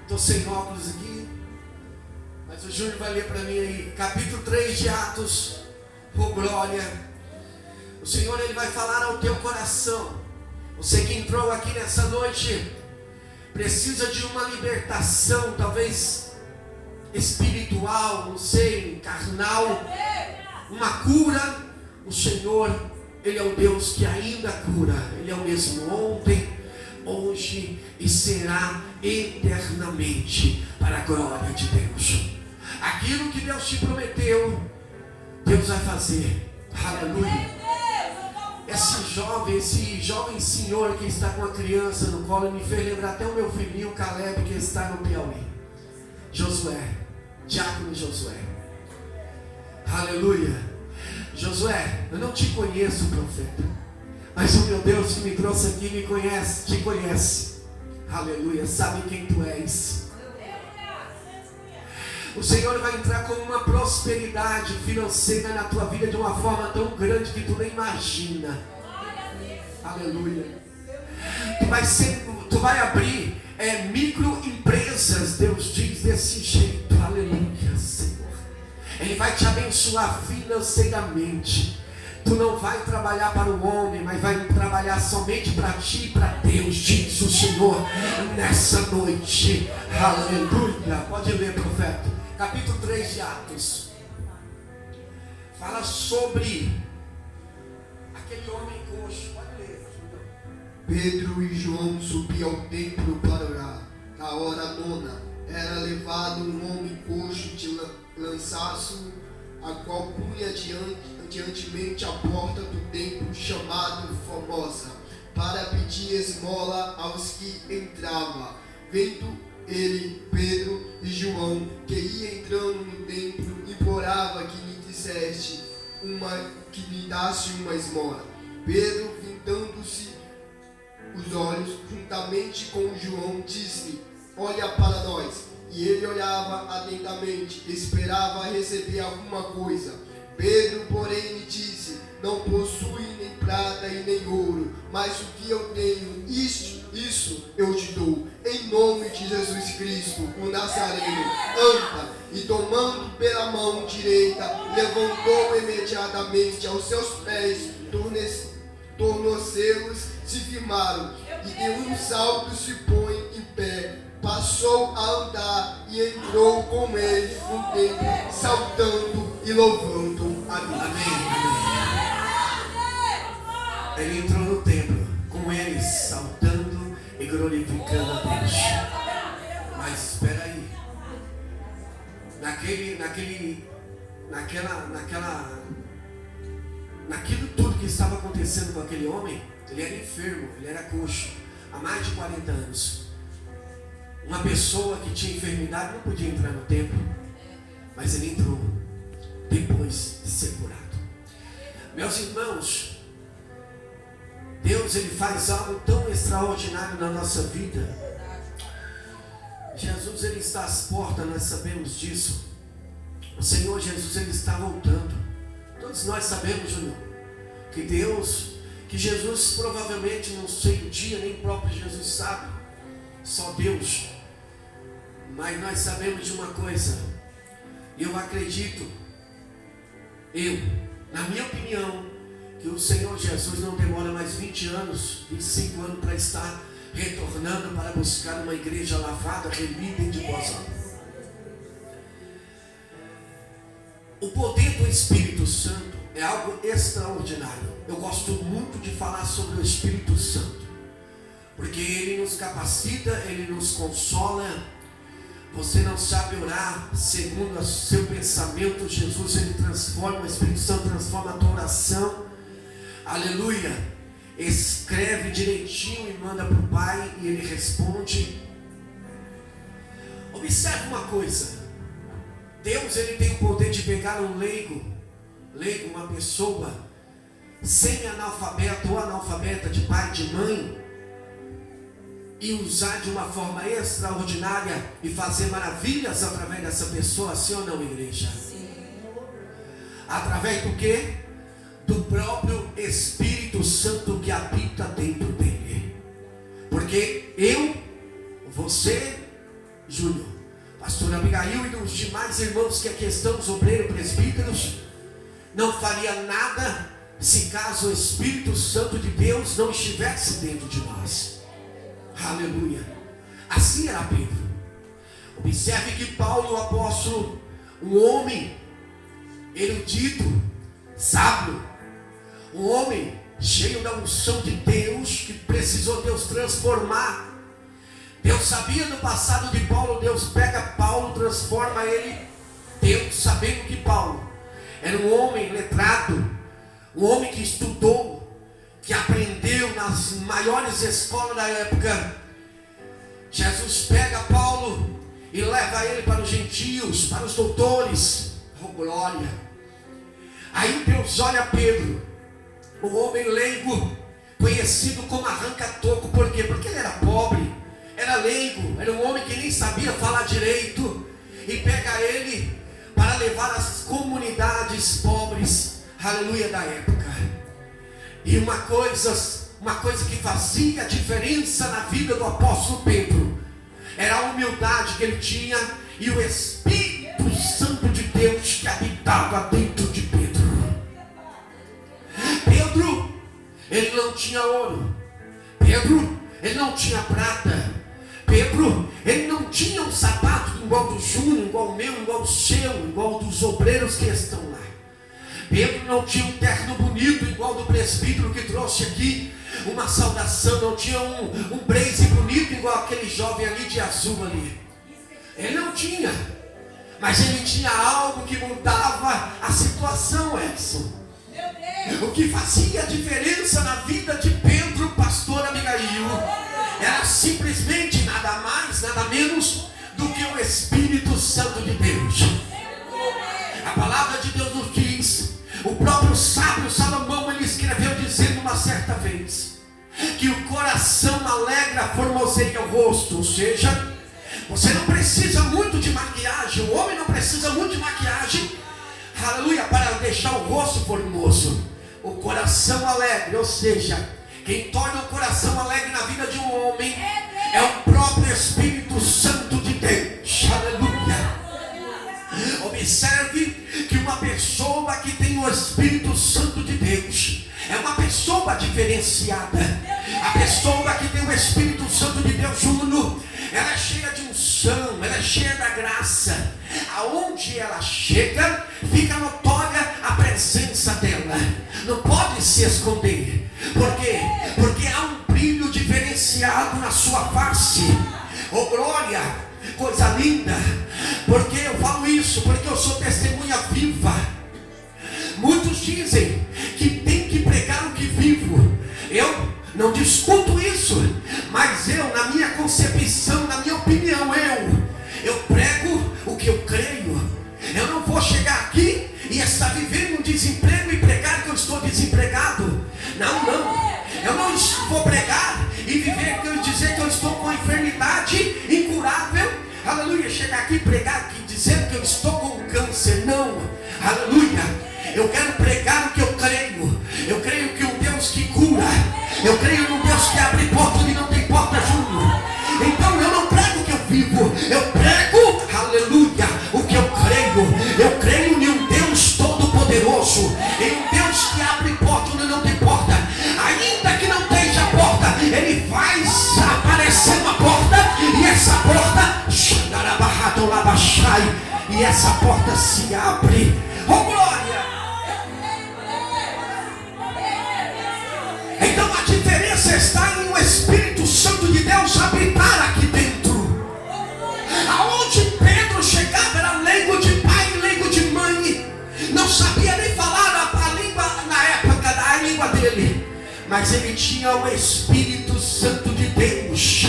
Estou sem óculos aqui, mas o Júnior vai ler para mim aí, capítulo 3 de Atos. Oh glória, o Senhor ele vai falar ao teu coração. Você que entrou aqui nessa noite, precisa de uma libertação, talvez espiritual, não sei, carnal, uma cura. O Senhor, Ele é o Deus que ainda cura. Ele é o mesmo ontem, hoje e será eternamente, para a glória de Deus. Aquilo que Deus te prometeu, Deus vai fazer. Aleluia. Esse jovem senhor que está com a criança no colo me fez lembrar até o meu filhinho Caleb, que está no Piauí. Josué, diácono Josué. Aleluia. Josué, eu não te conheço, profeta, mas o meu Deus que me trouxe aqui me conhece, te conhece. Aleluia, sabe quem tu és. O Senhor vai entrar com uma prosperidade financeira na tua vida de uma forma tão grande que tu nem imagina. Aleluia. Tu vai abrir microempresas, Deus diz desse jeito. Aleluia, Senhor. Ele vai te abençoar financeiramente. Tu não vai trabalhar para o homem, mas vai trabalhar somente para ti e para Deus, diz o Senhor nessa noite. Aleluia. Pode ler, profeta. Capítulo 3 de Atos. Fala sobre aquele homem coxo. Pode ler. Pedro e João subiam ao templo para orar. Na hora nona, era levado um homem coxo de lançaço, a qual punha diantemente a porta do templo, chamado Formosa, para pedir esmola aos que entravam. Vendo ele, Pedro e João, que ia entrando no templo, implorava que lhe que lhe dasse uma esmola. Pedro, fitando-se os olhos juntamente com João, disse: olha para nós. E ele olhava atentamente, esperava receber alguma coisa. Pedro, porém, lhe disse: não possui nem prata e nem ouro, mas o que eu tenho, isso eu te dou. Em nome de Jesus Cristo, o Nazareno, anda. E tomando pela mão direita, levantou imediatamente aos seus pés, tornozelos se firmaram, e de um salto se põe em pé. Passou a andar e entrou com ele no templo, saltando e louvando a Deus. Amém. Ele entrou no templo com eles, saltando e glorificando a Deus. Mas espera aí. Naquilo tudo que estava acontecendo com aquele homem, ele era enfermo, ele era coxo, há mais de 40 anos. Uma pessoa que tinha enfermidade não podia entrar no templo, mas ele entrou depois de ser curado. Meus irmãos, Deus ele faz algo tão extraordinário na nossa vida. Jesus ele está às portas, nós sabemos disso. O Senhor Jesus ele está voltando. Todos nós sabemos, Júnior, que Jesus provavelmente, não sei o dia, nem o próprio Jesus sabe, só Deus. Mas nós sabemos de uma coisa, eu acredito, na minha opinião, que o Senhor Jesus não demora mais 20 anos, 25 anos para estar retornando para buscar uma igreja lavada, remida e de boas obras. O poder do Espírito Santo é algo extraordinário. Eu gosto muito de falar sobre o Espírito Santo, porque ele nos capacita, ele nos consola. Você não sabe orar segundo o seu pensamento. Jesus ele transforma, o Espírito Santo transforma a tua oração. Aleluia. Escreve direitinho e manda para o Pai e ele responde. Observe uma coisa. Deus ele tem o poder de pegar um leigo, uma pessoa semi-analfabeto ou analfabeta, de pai e de mãe, e usar de uma forma extraordinária e fazer maravilhas através dessa pessoa, sim ou não, igreja? Sim. Através do quê? Do próprio Espírito Santo que habita dentro dele. Porque você Júnior, pastor Abigail e os demais irmãos que aqui estão, os obreiros, presbíteros, não faria nada se caso o Espírito Santo de Deus não estivesse dentro de nós. Aleluia. Assim era Pedro. Observe que Paulo, o apóstolo, um homem erudito, sábio, um homem cheio da unção de Deus, que precisou Deus transformar. Deus sabia do passado de Paulo. Deus pega Paulo, transforma ele. Deus sabendo que Paulo era um homem letrado, um homem que estudou, que aprendeu nas maiores escolas da época. Jesus pega Paulo e leva ele para os gentios, para os doutores. Oh glória! Aí Deus olha Pedro, um homem leigo, conhecido como arranca-toco. Por quê? Porque ele era pobre, era leigo, era um homem que nem sabia falar direito. E pega ele para levar as comunidades pobres, aleluia, da época. E uma coisa que fazia diferença na vida do apóstolo Pedro era a humildade que ele tinha e o Espírito Santo de Deus que habitava dentro de Pedro. Pedro, ele não tinha ouro. Pedro, ele não tinha prata. Pedro, ele não tinha um sapato igual do Júnior, igual o meu, igual o seu, igual dos obreiros que estão lá. Pedro não tinha um terno bonito igual do presbítero que trouxe aqui uma saudação. Não tinha um blazer bonito igual aquele jovem ali de azul ali. Ele não tinha, mas ele tinha algo que mudava a situação, Edson. O que fazia a diferença na vida de Pedro, pastor Abigail, era simplesmente nada mais, nada menos do que o Espírito Santo de Deus. A palavra de Deus nos diz, o próprio sábio Salomão, ele escreveu dizendo uma certa vez, que o coração alegra, formoseia o rosto. Ou seja, você não precisa muito de maquiagem, o homem não precisa muito de maquiagem, aleluia, para deixar o rosto formoso. O coração alegre, ou seja, quem torna o coração alegre na vida de um homem é o próprio Espírito Santo de Deus. Aleluia. Observe que uma pessoa que tem o Espírito Santo de Deus é uma pessoa diferenciada. A pessoa que tem o Espírito Santo de Deus, Júnior, ela é cheia de unção, ela é cheia da graça. Aonde ela chega, fica notória a presença dela. Não pode se esconder. Por quê? Porque há um brilho diferenciado na sua face. Oh glória, coisa linda. Porque eu falo isso? Porque eu sou testemunha viva. Muitos dizem que tem que pregar o que vivo. Eu não discuto isso, mas eu, na minha concepção, na minha opinião, eu prego o que eu creio. Eu não vou chegar aqui e estar vivendo um desemprego e pregar que eu estou desempregado. Não. Eu não vou pregar e viver e dizer que eu estou com uma enfermidade incurável. Aleluia. Chegar aqui e pregar aqui, dizendo que eu estou com câncer. Não. Aleluia. Eu quero pregar o que eu creio. Eu creio que um Deus que cura. Eu creio num Deus que abre porta onde não tem porta, Júnior. Então eu não prego o que eu vivo. Eu prego, aleluia, o que eu creio. Eu creio em um Deus todo-poderoso. Em um Deus que abre porta onde não tem porta. Ainda que não esteja porta, Ele faz aparecer uma porta. E essa porta, e essa porta se abre. Oh glória! Então a diferença está em o Espírito Santo de Deus habitar aqui dentro. Aonde Pedro chegava era leigo de pai e leigo de mãe. Não sabia nem falar a língua na época, a língua dele. Mas ele tinha o Espírito Santo de Deus.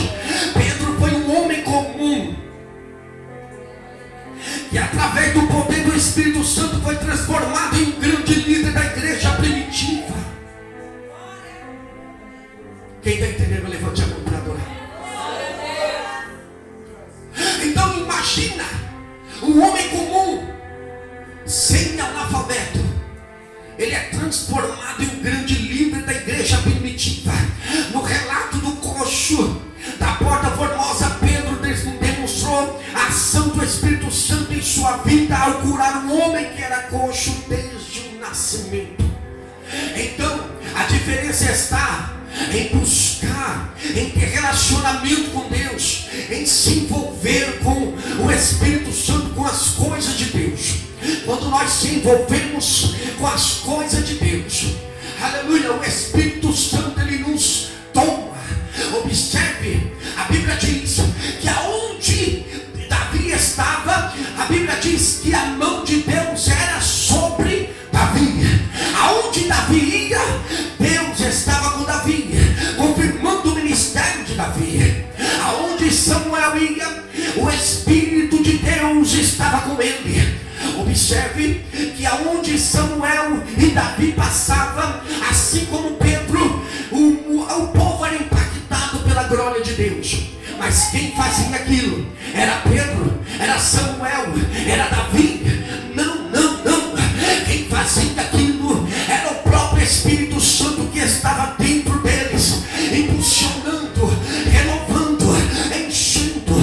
Pedro foi um homem comum. E através do poder do Espírito Santo foi transformado em um grande líder da igreja primitiva. Quem está entendendo, levante a mão para adorar. Então imagina um homem comum, sem analfabeto. Ele é transformado em um grande líder da igreja primitiva. No relato do coxo da Porta Formosa, Pedro demonstrou homem que era coxo desde o nascimento. Então, a diferença está em buscar, em ter relacionamento com Deus, em se envolver com o Espírito Santo, com as coisas de Deus. Quando nós se envolvemos com as coisas de Deus, aleluia, o Espírito Santo ele nos toma. Observe, a Bíblia diz que aonde Davi estava, a Bíblia diz que a mão de Deus era sobre Davi. Aonde Davi ia, Deus estava com Davi, confirmando o ministério de Davi. Aonde Samuel ia, o Espírito de Deus estava com ele. Observe que aonde Samuel e Davi passavam, assim como Pedro, o povo era impactado pela glória de Deus. Mas quem fazia aquilo era Pedro, era Samuel, era Davi. Não. Quem fazia aquilo era o próprio Espírito Santo que estava dentro deles, impulsionando, renovando, enchendo.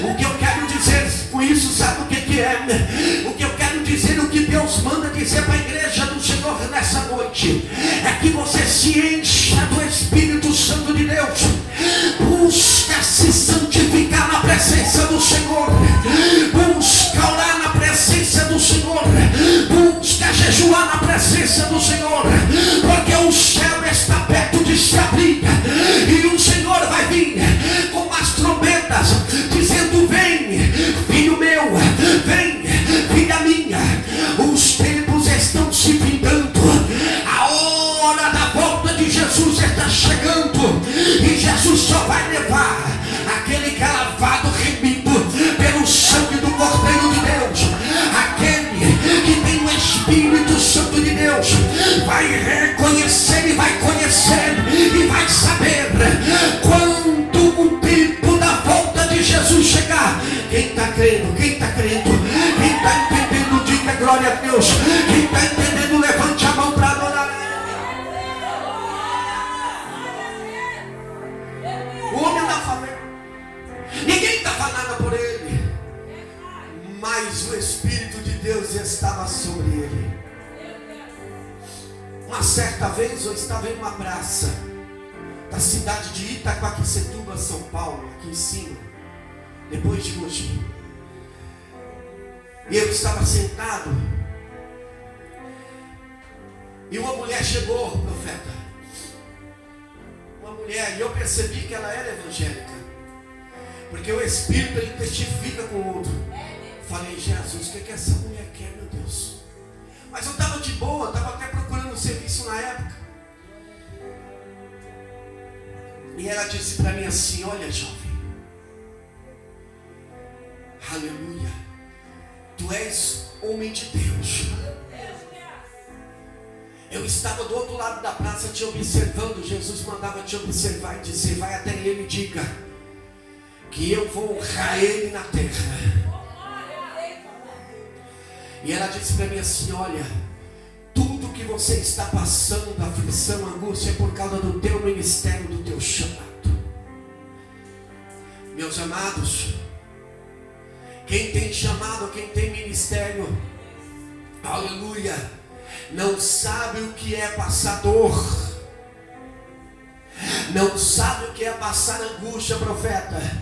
O que eu quero dizer com isso, sabe o que é? O que eu quero dizer, o que Deus manda dizer para a igreja do Senhor nessa noite, é que você se encha do Espírito Santo de Deus. Busca se santificar na presença do Senhor, busca orar na presença do Senhor, busca jejuar na presença do Senhor, porque o céu está perto de se abrir, e o Senhor vai vir com as trombetas, dizendo: vem, filho meu, vem, filha minha. Os tempos estão se findando, a hora da volta de Jesus está chegando, e Jesus só vai levar aquele que é lavado, remido pelo sangue do Cordeiro de Deus, aquele que tem o Espírito Santo de Deus, vai reconhecer e vai conhecer e vai saber quando o tempo da volta de Jesus chegar. Quem está crendo? Quem está crendo? Quem está entendendo? Diga glória a Deus. Quem está entendendo, levante a mão para adorar. O homem da favela, ninguém está falando por ele, mas o Espírito de Deus estava sobre ele. Uma certa vez eu estava em uma praça da cidade de Itaquaquecetuba, São Paulo, aqui em cima, depois de Mogi. E eu estava sentado, e uma mulher chegou, profeta. Uma mulher, e eu percebi que ela era evangélica, porque o Espírito ele testifica com o outro. Falei: Jesus, o que essa mulher quer, meu Deus? Mas eu estava de boa, estava até procurando serviço na época. E ela disse para mim assim: olha, jovem, aleluia, tu és homem de Deus. Eu estava do outro lado da praça te observando. Jesus mandava te observar e dizer: vai até ele e diga que eu vou honrar ele na terra. E ela disse para mim assim: olha, tudo que você está passando, aflição, angústia, é por causa do teu ministério, do teu chamado. Meus amados, quem tem chamado, quem tem ministério, aleluia, não sabe o que é passar dor, não sabe o que é passar angústia, profeta.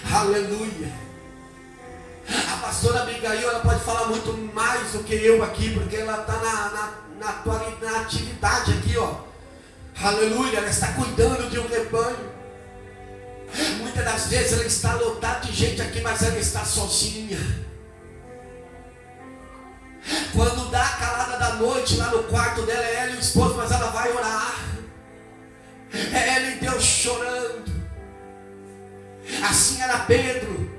Aleluia. A pastora Abigail, ela pode falar muito mais do que eu aqui, porque ela está na atividade aqui, ó. Aleluia, ela está cuidando de um rebanho. Muitas das vezes ela está lotada de gente aqui, mas ela está sozinha. Quando dá a calada da noite lá no quarto dela, é ela e o esposo, mas ela vai orar. É ela e Deus chorando. Assim era Pedro.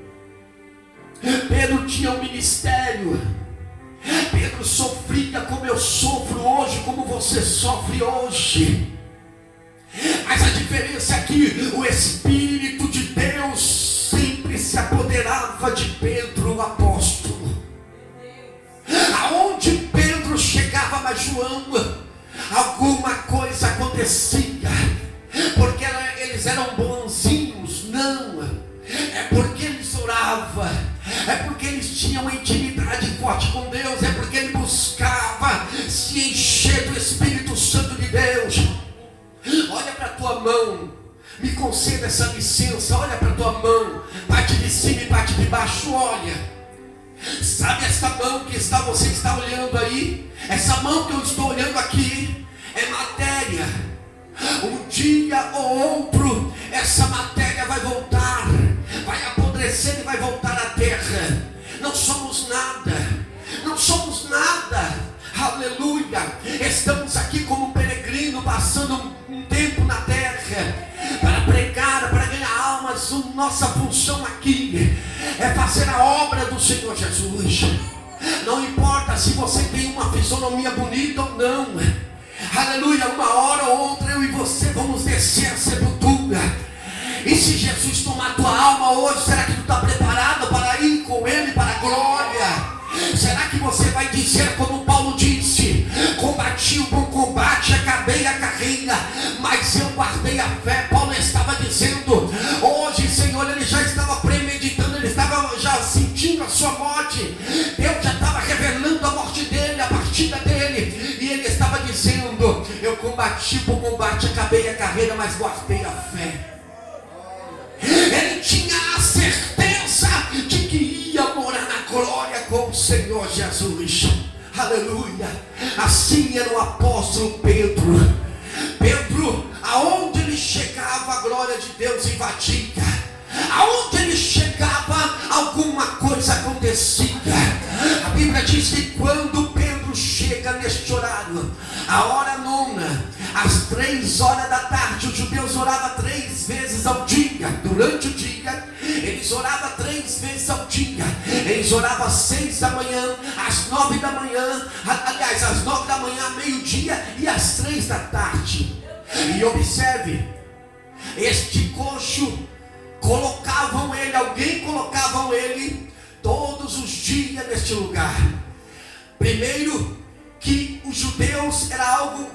Pedro tinha um ministério. Pedro sofria como eu sofro hoje, como você sofre hoje. Mas a diferença é que o Espírito de Deus sempre se apoderava de Pedro, o apóstolo. Aonde Pedro chegava, mas João, alguma coisa acontecia. Porque eles eram bonzinhos? Não. É porque eles oravam. É porque porque eles tinham uma intimidade forte com Deus, é porque ele buscava se encher do Espírito Santo de Deus. Olha para a tua mão, me conceda essa licença, olha para a tua mão, parte de cima e parte de baixo, olha. Sabe essa mão que você está olhando aí? Essa mão que eu estou olhando aqui é matéria. Um dia ou outro, essa matéria vai voltar, vai apodrecer e vai voltar à terra. Não somos nada, não somos nada, aleluia. Estamos aqui como peregrino, passando um tempo na terra, para pregar, para ganhar almas. Nossa função aqui é fazer a obra do Senhor Jesus. Não importa se você tem uma fisionomia bonita ou não, aleluia, uma hora ou outra eu e você vamos descer a sepultura. E se Jesus tomar tua alma hoje, será que tu está preparado para ir com Ele para a glória? Será que você vai dizer como Paulo disse: combati o bom combate, acabei a carreira, mas eu guardei a fé? Paulo estava dizendo, hoje, Senhor, ele já estava premeditando, ele estava já sentindo a sua morte. Deus já estava revelando a morte dele, a partida dele, e ele estava dizendo: eu combati o bom combate, acabei a carreira, mas guardei a fé. Ele tinha a certeza de que ia morar na glória com o Senhor Jesus. Aleluia. Assim era o apóstolo Pedro. Pedro, aonde ele chegava, a glória de Deus invadia. Aonde ele chegava, alguma coisa acontecia. A Bíblia diz que quando Pedro chega neste horário, a hora nona, às 3 horas da tarde, os judeus oravam 3 vezes ao dia. Durante o dia, eles oravam 3 vezes ao dia. Eles oravam às 6 da manhã, às 9 da manhã, aliás, às 9 da manhã, meio-dia e às 3 da tarde. E observe, este coxo, alguém colocava ele todos os dias neste lugar. Primeiro, que os judeus, era algo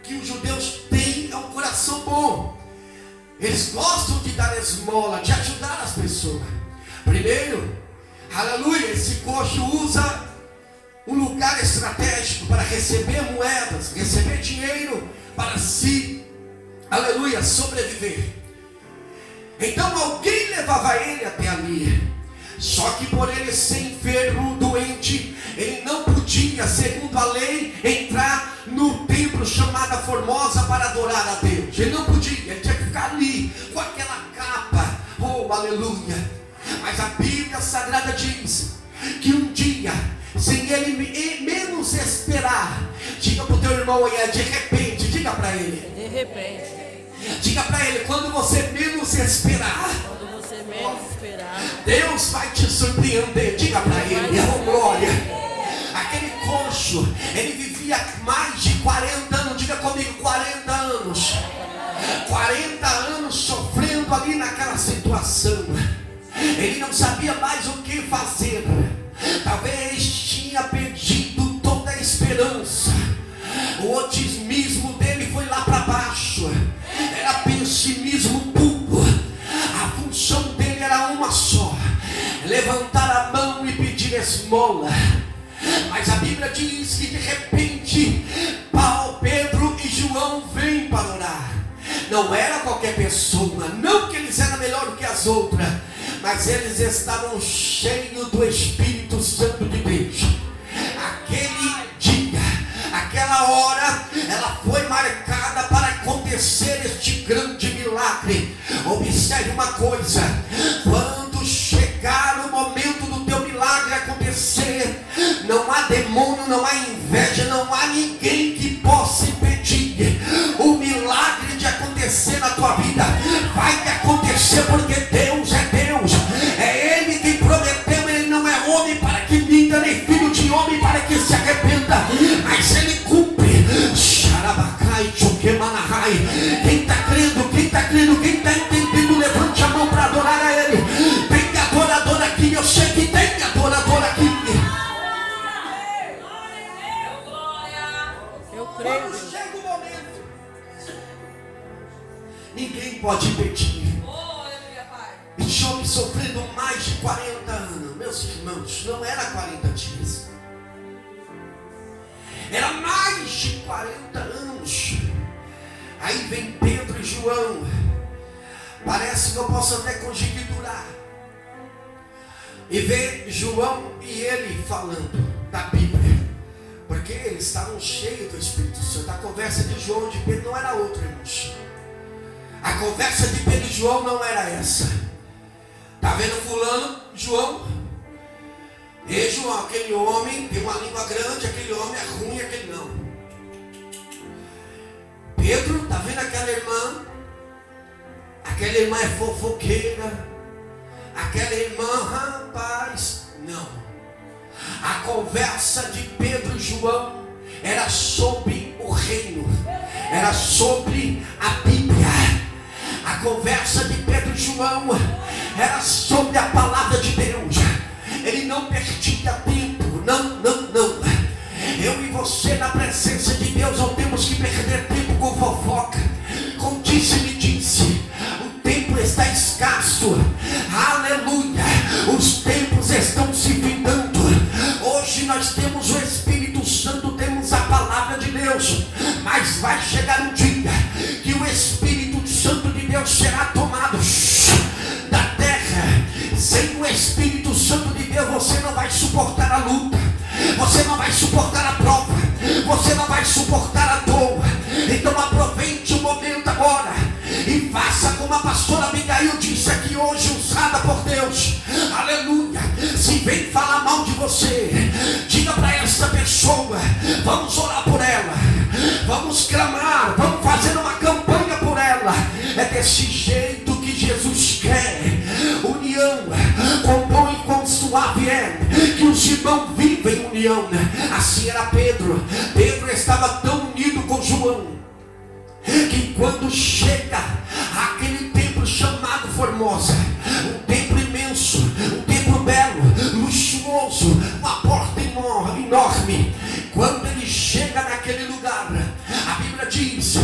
que os judeus têm, é um coração bom. Eles gostam de dar esmola, de ajudar as pessoas. Primeiro, aleluia, esse coxo usa um lugar estratégico para receber moedas, receber dinheiro para si, aleluia, sobreviver. Então alguém levava ele até ali. Só que por ele ser enfermo, doente, ele não podia, segundo a lei, entrar no templo chamada Formosa para adorar a Deus. Ele não podia, ele tinha que ficar ali com aquela capa. Oh, aleluia. Mas a Bíblia Sagrada diz que um dia, sem ele menos esperar, diga para o teu irmão aí, de repente, diga para ele. De repente. Diga para ele, quando você menos esperar, Deus vai te surpreender. Diga para ele, oh glória. Aquele coxo, ele vivia mais de 40 anos, diga comigo, 40 anos. 40 anos sofrendo ali naquela situação. Ele não sabia mais o que fazer. Talvez tinha perdido toda a esperança. O otimismo dele foi lá para baixo. Era pessimismo puro. A função dele era uma só: levantar a mão e pedir esmola. Mas a Bíblia diz que de repente Paulo, Pedro e João vêm para orar. Não era qualquer pessoa, não que eles eram melhor do que as outras, mas eles estavam cheios do Espírito Santo de Deus. Aquele dia, aquela hora, ela foi marcada para acontecer este grande milagre. Observe uma coisa: quando chegar o momento do teu milagre acontecer, não há demônio, não há inveja, não há ninguém que possa impedir o milagre de acontecer na tua vida. Vai acontecer porque Deus é Deus, é Ele quem prometeu. Ele não é homem para que minta, nem filho de homem para que se arrependa, mas Ele cumpre. Quem está crendo, quem está entendendo, levante a mão para adorar a Ele. Tem adorador aqui, eu sei que tem adorador aqui. Eu creio. Quando chega o momento, ninguém pode impedir. Esse homem sofrendo mais de 40 anos, meus irmãos. irmãos, não era 40 dias. Era mais de 40 anos. Aí vem Pedro e João. Parece que eu posso até conjecturar. E vê João e ele falando da Bíblia. Porque eles estavam cheios do Espírito Santo. A conversa de João e de Pedro não era outra, irmãos. A conversa de Pedro e João não era essa. Está vendo fulano, João? E João, aquele homem tem uma língua grande, aquele homem é ruim, aquele não. Pedro, está vendo aquela irmã? Aquela irmã é fofoqueira. Aquela irmã, rapaz, não. A conversa de Pedro e João era sobre o reino. Era sobre a Bíblia. A conversa de Pedro e João era sobre a palavra de Deus. Ele não perdia tempo. Não. Eu e você na presença de Deus não temos que perder tempo com fofoca, com disse-me-disse. O tempo está escasso. Aleluia. Os tempos estão se findando. Hoje nós temos o Espírito Santo, temos a palavra de Deus. Mas vai chegar um dia que o Espírito Santo de Deus será tomado da terra. Sem o Espírito Santo de Deus você não vai suportar a luta. Você não vai suportar a prova. Você não vai suportar a dor. Então aproveite o momento agora e faça como a pastora Abigail disse aqui hoje, usada por Deus. Aleluia. Se vem falar mal de você, diga para essa pessoa: vamos orar por ela, vamos clamar, vamos fazer uma campanha por ela. É desse jeito que Jesus quer. União com bom e com suave é que os irmãos vivem união. Assim era Pedro. Pedro estava tão unido com João que quando chega aquele templo chamado Formosa, um templo imenso, um templo belo, luxuoso, uma porta enorme. Quando ele chega naquele lugar, a Bíblia diz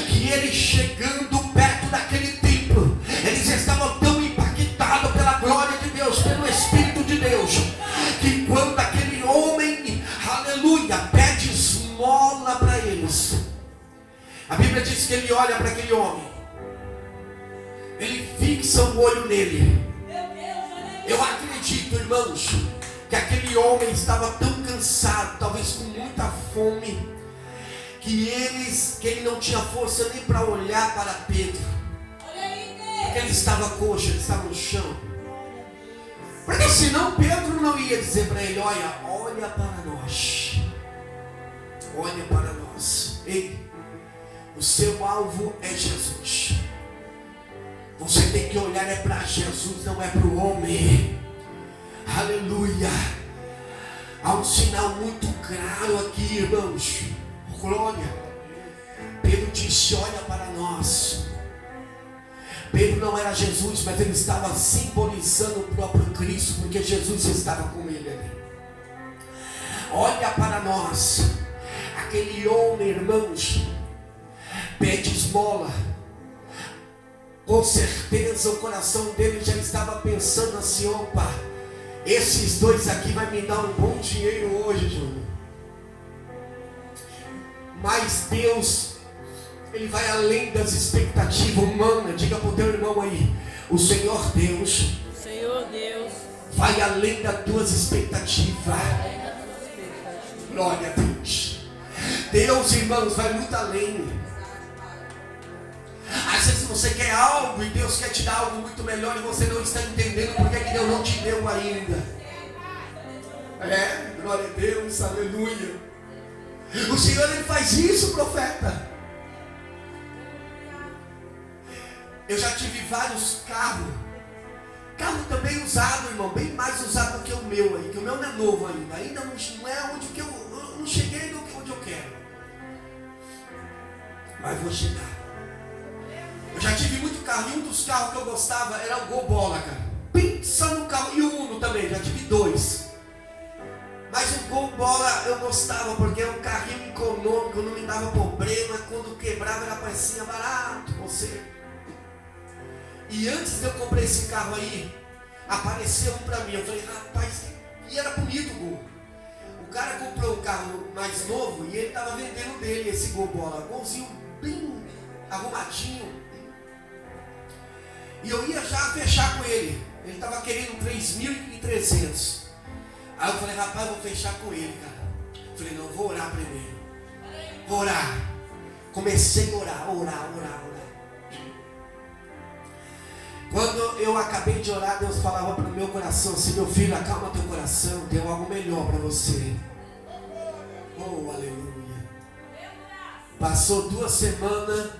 que ele chegando perto daquele templo, eles estavam tão impactados pela glória de Deus, pelo Espírito de Deus, que quando aquele homem, aleluia, pede esmola para eles, a Bíblia diz que ele olha para aquele homem, ele fixa o olho nele. Eu acredito, irmãos, que aquele homem estava tão cansado, talvez com muita fome, que ele não tinha força nem para olhar para Pedro, porque ele estava coxo, ele estava no chão. Porque senão Pedro não ia dizer para ele: olha para nós, olha para nós. Ei, o seu alvo é Jesus. Você tem que olhar para Jesus, não é para o homem. Aleluia. Há um sinal muito claro aqui, irmãos. Glória. Pedro disse: olha para nós. Pedro não era Jesus, mas ele estava simbolizando o próprio Cristo, porque Jesus estava com ele ali. Olha para nós. Aquele homem, irmãos, pede esmola. Com certeza o coração dele já estava pensando assim: opa, esses dois aqui vai me dar um bom dinheiro hoje, Júnior. Mas Deus, Ele vai além das expectativas humanas. Diga para o teu irmão aí: o Senhor Deus vai além das tuas expectativas. Glória a Deus. Deus, irmãos, vai muito além. Às vezes você quer algo e Deus quer te dar algo muito melhor e você não está entendendo porque que Deus não te deu ainda. Glória a Deus, aleluia. O Senhor, Ele faz isso, profeta. Eu já tive vários carros. Carro também usado, irmão, bem mais usado que o meu aí, que o meu não é novo ainda. Ainda não é onde que eu não cheguei onde eu quero. Mas vou chegar. Eu já tive muito carro, e um dos carros que eu gostava era o Gol Bola, cara. Pensa no carro, e o Uno também, já tive dois. Mas o Gol Bola eu gostava, porque era um carrinho econômico, não me dava problema, quando quebrava era parecia barato, você. E antes de eu comprar esse carro aí, apareceu um pra mim, eu falei: rapaz, E era bonito o gol. O cara comprou um carro mais novo e ele estava vendendo dele esse gol bola. Golzinho bem arrumadinho. E eu ia já fechar com ele. Ele estava querendo 3.300. Aí eu falei, rapaz, eu vou fechar com ele, cara. Eu falei, não, vou orar primeiro. Vou orar. Comecei a orar. Quando eu acabei de orar, Deus falava para o meu coração assim, meu filho, acalma teu coração, tem algo melhor para você. Oh, aleluia. Passou 2 semanas,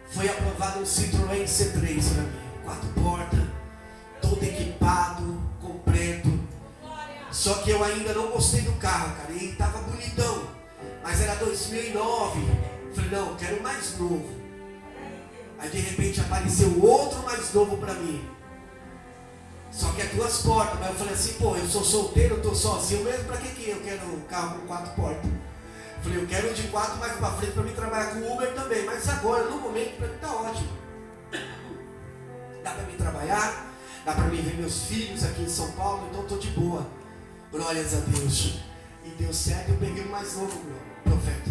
foi aprovado um Citroën C3 para mim. 4 portas, todo equipado, completo. Só que eu ainda não gostei do carro, cara, e estava bonitão. Mas era 2009. Falei, não, eu quero mais novo. Aí de repente apareceu outro mais novo para mim. Só que é 2 portas. Mas eu falei assim, pô, eu sou solteiro, eu estou sozinho mesmo, para que eu quero um carro com 4 portas? Eu falei, eu quero um de 4 mais para frente para mim trabalhar com Uber também. Mas agora, no momento, para mim está ótimo. Dá para mim trabalhar, dá para mim ver meus filhos aqui em São Paulo, então estou de boa. Glórias a Deus. E deu certo, eu peguei o mais novo, profeta.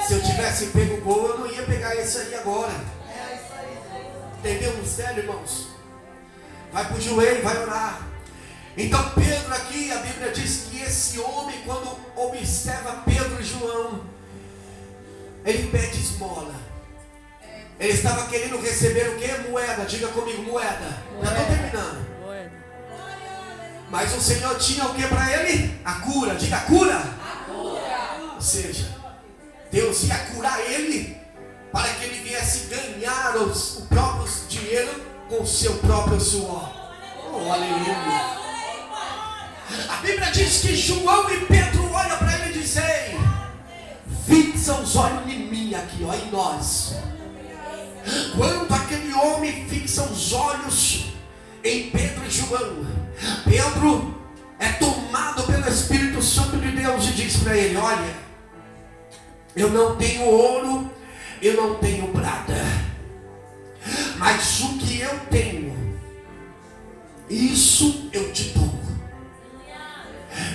Se eu tivesse pego o gol, eu não ia pegar esse aí agora. Entendeu o mistério, irmãos? Vai para o joelho, vai orar. Então Pedro aqui, a Bíblia diz que esse homem, quando observa Pedro e João, ele pede esmola. Ele estava querendo receber o que? Moeda. Diga comigo, moeda. Já estou terminando. Mas o Senhor tinha o que para ele? A cura. Diga, a cura. Ou seja, Deus ia curar ele para que ele viesse ganhar o próprio dinheiro com o seu próprio suor. Oh, aleluia. A Bíblia diz que João e Pedro olham para ele e dizem, fixa os olhos em mim aqui, ó, em nós. Quando aquele homem fixa os olhos em Pedro e João, Pedro é tomado pelo Espírito Santo de Deus e diz para ele, olha, eu não tenho ouro, eu não tenho prata, mas o que eu tenho, isso eu te dou.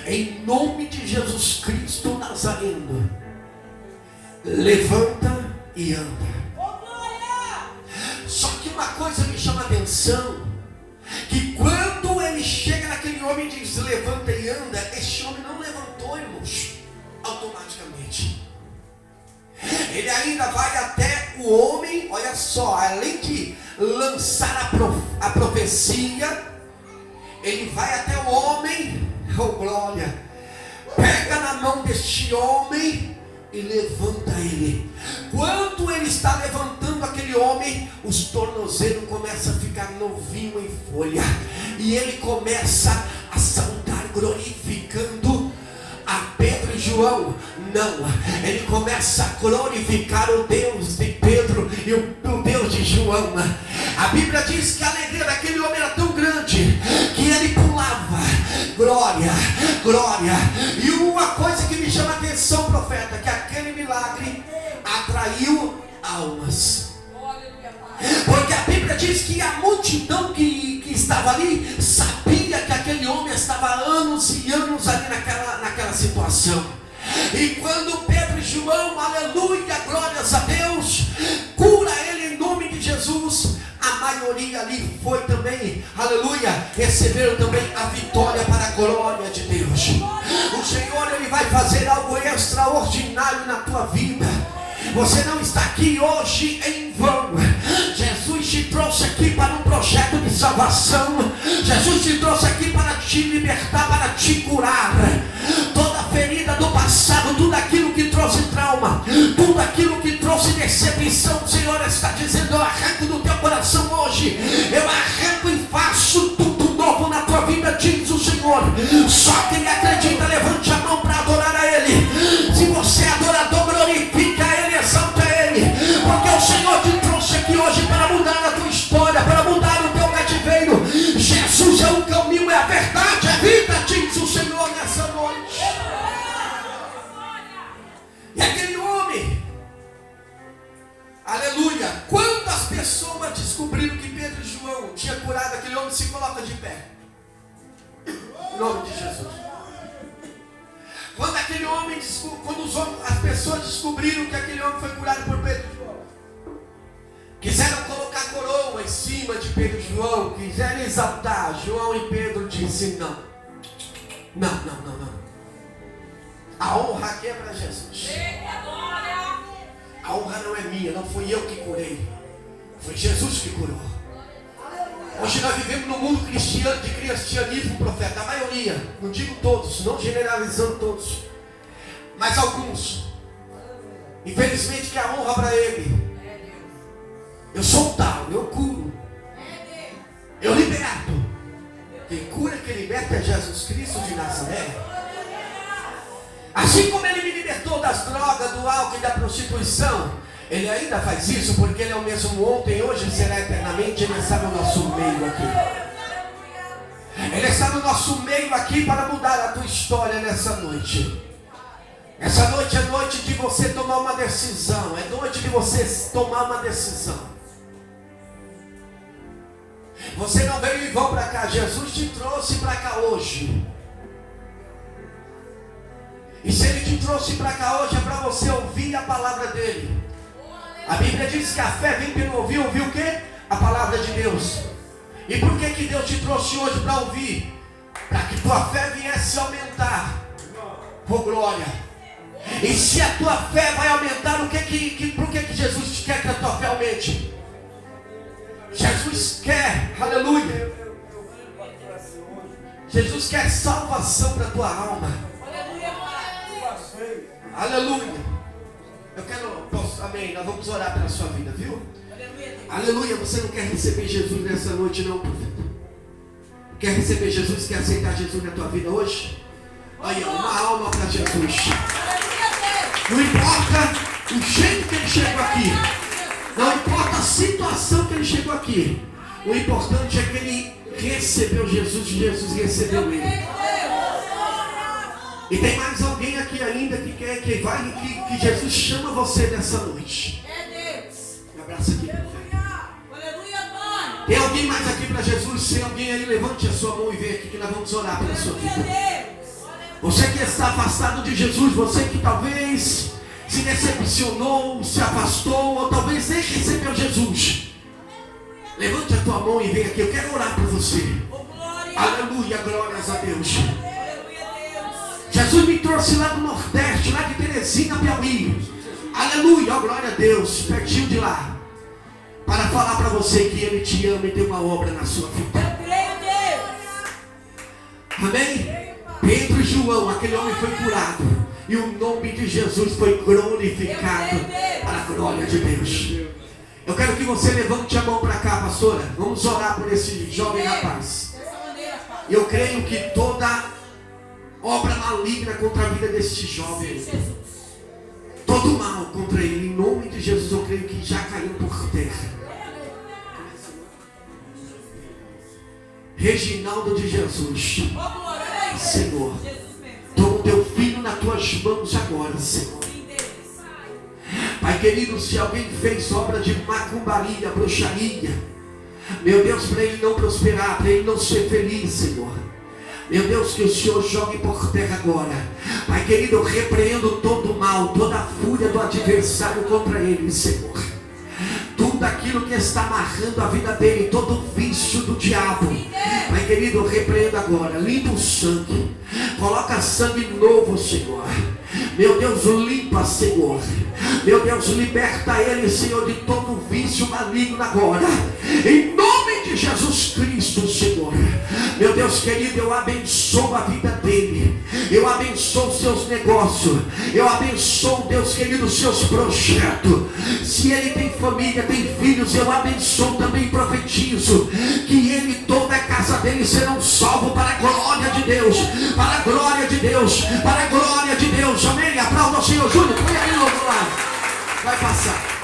Em nome de Jesus Cristo Nazareno, levanta e anda. Só que uma coisa me chama a atenção, que quando ele chega naquele homem e diz levanta e anda, esse homem não levantou, irmãos, automaticamente. Ele ainda vai até o homem, olha só, além de lançar a profecia, ele vai até o homem, oh glória, pega na mão deste homem e levanta ele. Quando ele está levantando aquele homem, os tornozelos começam a ficar novinho em folha, e ele começa a saudar, glorificando a Pedro e João. Não, ele começa a glorificar o Deus de Pedro e o Deus de João. A Bíblia diz que a alegria daquele homem era tão grande que ele pulava, glória, glória. E uma coisa que me chama a atenção, profeta, que aquele milagre atraiu almas. Porque a Bíblia diz que a multidão que estava ali sabia que aquele homem estava há anos e anos ali naquela situação. E quando Pedro e João, aleluia, glórias a Deus, cura ele em nome de Jesus, a maioria ali foi também, aleluia, receberam também a vitória para a glória de Deus. O Senhor, ele vai fazer algo extraordinário na tua vida. Você não está aqui hoje em vão. Jesus te trouxe aqui para um projeto de salvação. Jesus te trouxe aqui para te libertar, para te curar. Toda ferida do passado, tudo aquilo que trouxe trauma, tudo aquilo que trouxe decepção, o Senhor está dizendo, eu arranco do teu coração hoje. Eu arranco e faço tudo novo na tua vida, diz o Senhor. Só quem acredita, levante a mão para adorar a Ele. Se você é adorador, glorifica a Ele, exalta a Ele, porque o Senhor te trouxe aqui hoje para mudar a tua história, para mudar o teu cativeiro. Jesus é o caminho, é a verdade, é a vida, diz o Senhor nessa noite. E aquele homem, aleluia, quantas pessoas descobriram que Pedro e João tinham curado aquele homem? Se coloca de pé. nome de Jesus. Quando aquele homem, as pessoas descobriram que aquele homem foi curado por Pedro e João, quiseram colocar coroa em cima de Pedro e João, quiseram exaltar. João e Pedro disse não. Não. A honra aqui é para Jesus. A honra não é minha, não fui eu que curei, foi Jesus que curou. Hoje nós vivemos num mundo cristiano, de cristianismo, profeta, a maioria, não digo todos, não generalizando todos, mas alguns, infelizmente, que a honra para ele. Eu sou tal, eu curo, eu liberto. Quem cura, quem liberta é Jesus Cristo de Nazaré. Assim como ele me libertou das drogas, do álcool e da prostituição, ele ainda faz isso, porque ele é o mesmo ontem, hoje e será eternamente. Ele está no nosso meio aqui. Ele está no nosso meio aqui para mudar a tua história nessa noite. Essa noite é noite de você tomar uma decisão. É noite de você tomar uma decisão. Você não veio em vão para cá. Jesus te trouxe para cá hoje. E se ele te trouxe para cá hoje, é para você ouvir a palavra dele. A Bíblia diz que a fé vem pelo ouvir. Ouvir o quê? A palavra de Deus. E por que Deus te trouxe hoje para ouvir? Para que tua fé viesse a aumentar. Por glória. E se a tua fé vai aumentar, por que Jesus quer que a tua fé aumente? Jesus quer, aleluia. Jesus quer salvação para a tua alma. Aleluia. Eu quero, amém, nós vamos orar pela sua vida, viu? Aleluia. Você não quer receber Jesus nessa noite não, profeta? Quer receber Jesus, quer aceitar Jesus na tua vida hoje? Olha, uma alma para Jesus. Não importa o jeito que ele chegou aqui, não importa a situação que ele chegou aqui, o importante é que ele recebeu Jesus e Jesus recebeu ele. E tem mais alguém aqui ainda que quer, que Jesus chama você nessa noite. Me abraça aqui. Tem alguém mais aqui para Jesus? Se tem alguém aí, levante a sua mão e vem aqui que nós vamos orar pela sua vida. Você que está afastado de Jesus, você que talvez se decepcionou, se afastou, ou talvez nem recebeu Jesus, levante a tua mão e vem aqui. Eu quero orar por você. Aleluia, glórias a Deus. Jesus me trouxe lá do Nordeste, lá de Teresina, Piauí. Aleluia, oh, glória a Deus, pertinho de lá, para falar para você que Ele te ama e tem uma obra na sua vida. Amém? Pedro e João, aquele homem foi curado, e o nome de Jesus foi glorificado para a glória de Deus. Eu quero que você levante a mão para cá, pastora. Vamos orar por esse jovem rapaz. Eu creio que toda obra maligna contra a vida desse jovem, todo mal contra ele, em nome de Jesus, eu creio que já caiu por terra. Reginaldo de Jesus, Senhor, toma o teu filho nas tuas mãos agora, Senhor. Pai querido, se alguém fez obra de macumbaria, bruxaria, meu Deus, para ele não prosperar, para ele não ser feliz, Senhor, meu Deus, que o Senhor jogue por terra agora. Pai querido, eu repreendo todo o mal, toda a fúria do adversário contra ele, Senhor. Tudo aquilo que está amarrando a vida dele, todo o vício do diabo, Pai querido, eu repreendo agora. Limpa o sangue, coloca sangue novo, Senhor. Meu Deus, limpa, Senhor. Meu Deus, liberta ele, Senhor, de todo vício maligno agora, em nome de Jesus Cristo, Senhor. Meu Deus querido, eu abençoo a vida dele, eu abençoo os seus negócios, eu abençoo, Deus querido, os seus projetos. Se ele tem família, tem filhos, eu abençoo também, profetizo que ele e toda a casa dele serão salvos para a glória de Deus, para a glória de Deus, para a glória de Deus. Amém? Aplauda o Senhor. Júnior, põe aí no outro lado. Vai passar.